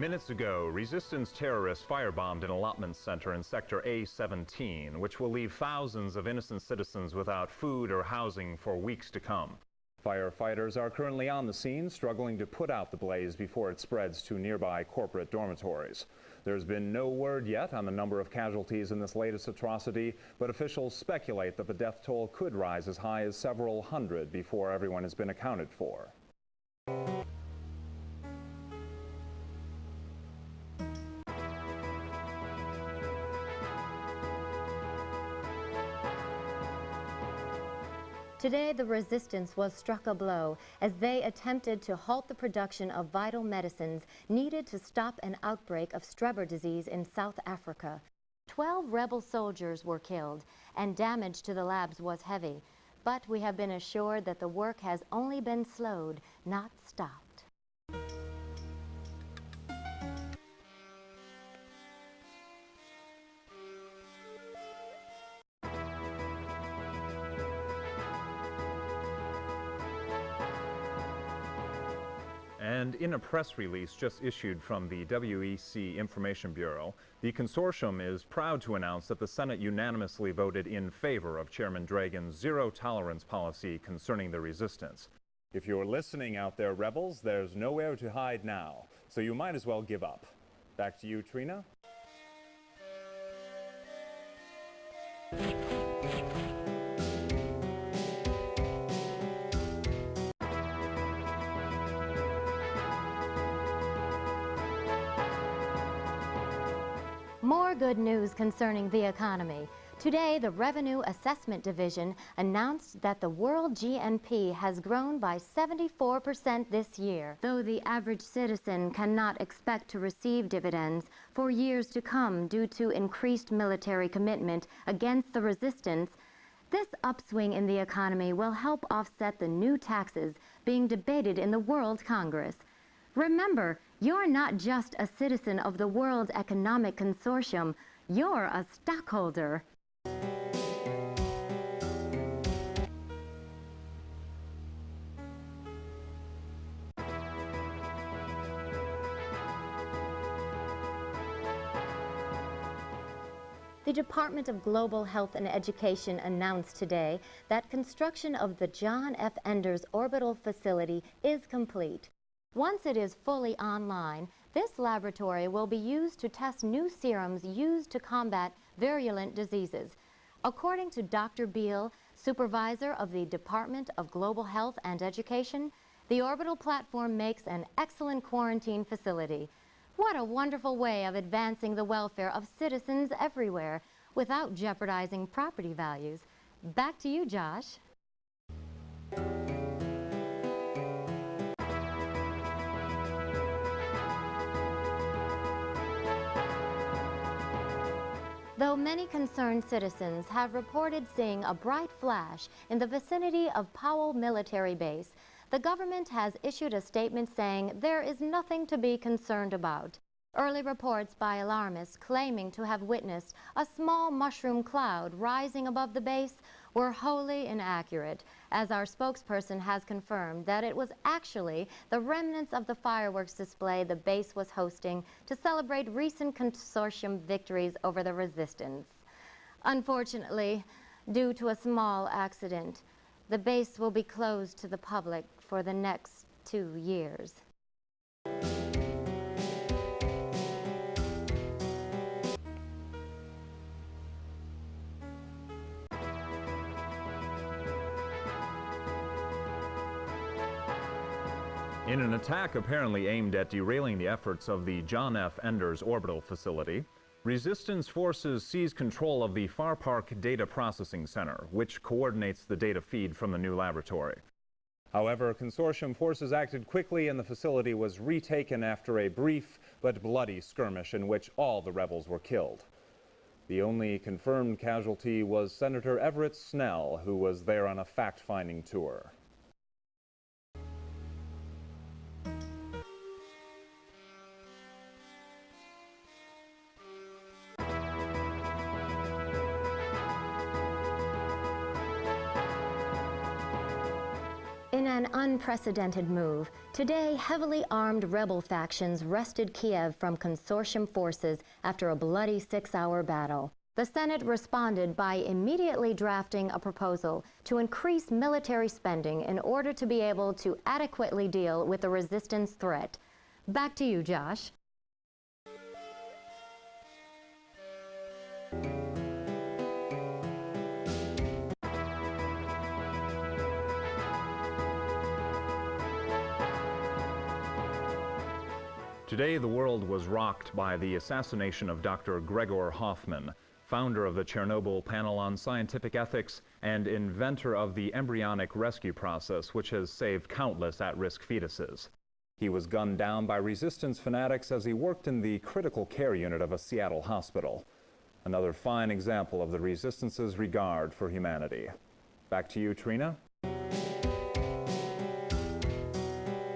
Minutes ago, resistance terrorists firebombed an allotment center in Sector A-17, which will leave thousands of innocent citizens without food or housing for weeks to come. Firefighters are currently on the scene, struggling to put out the blaze before it spreads to nearby corporate dormitories. There's been no word yet on the number of casualties in this latest atrocity, but officials speculate that the death toll could rise as high as several hundred before everyone has been accounted for. Today, the resistance was struck a blow as they attempted to halt the production of vital medicines needed to stop an outbreak of Strebber disease in South Africa. 12 rebel soldiers were killed, and damage to the labs was heavy. But we have been assured that the work has only been slowed, not stopped. And in a press release just issued from the WEC Information Bureau, the consortium is proud to announce that the Senate unanimously voted in favor of Chairman Dragon's zero-tolerance policy concerning the resistance. If you're listening out there, rebels, there's nowhere to hide now, so you might as well give up. Back to you, Trina. More good news concerning the economy. Today, the Revenue Assessment Division announced that the world GNP has grown by 74% this year. Though the average citizen cannot expect to receive dividends for years to come due to increased military commitment against the resistance, this upswing in the economy will help offset the new taxes being debated in the World Congress. Remember, you're not just a citizen of the World Economic Consortium, you're a stockholder. The Department of Global Health and Education announced today that construction of the John F. Enders Orbital Facility is complete. Once it is fully online, this laboratory will be used to test new serums used to combat virulent diseases. According to Dr. Beal, supervisor of the Department of Global Health and Education, the orbital platform makes an excellent quarantine facility. What a wonderful way of advancing the welfare of citizens everywhere without jeopardizing property values. Back to you, Josh. Though many concerned citizens have reported seeing a bright flash in the vicinity of Powell Military Base, the government has issued a statement saying there is nothing to be concerned about. Early reports by alarmists claiming to have witnessed a small mushroom cloud rising above the base were wholly inaccurate, as our spokesperson has confirmed that it was actually the remnants of the fireworks display the base was hosting to celebrate recent consortium victories over the resistance. Unfortunately, due to a small accident, the base will be closed to the public for the next 2 years. In an attack apparently aimed at derailing the efforts of the John F. Enders Orbital Facility, resistance forces seized control of the Far Park Data Processing Center, which coordinates the data feed from the new laboratory. However, consortium forces acted quickly and the facility was retaken after a brief but bloody skirmish in which all the rebels were killed. The only confirmed casualty was Senator Everett Snell, who was there on a fact-finding tour. In an unprecedented move. Today, heavily armed rebel factions wrested Kiev from consortium forces after a bloody 6-hour battle. The Senate responded by immediately drafting a proposal to increase military spending in order to be able to adequately deal with the resistance threat. Back to you, Josh. Today, the world was rocked by the assassination of Dr. Gregor Hoffman, founder of the Chernobyl Panel on Scientific Ethics and inventor of the embryonic rescue process, which has saved countless at-risk fetuses. He was gunned down by resistance fanatics as he worked in the critical care unit of a Seattle hospital. Another fine example of the resistance's regard for humanity. Back to you, Trina.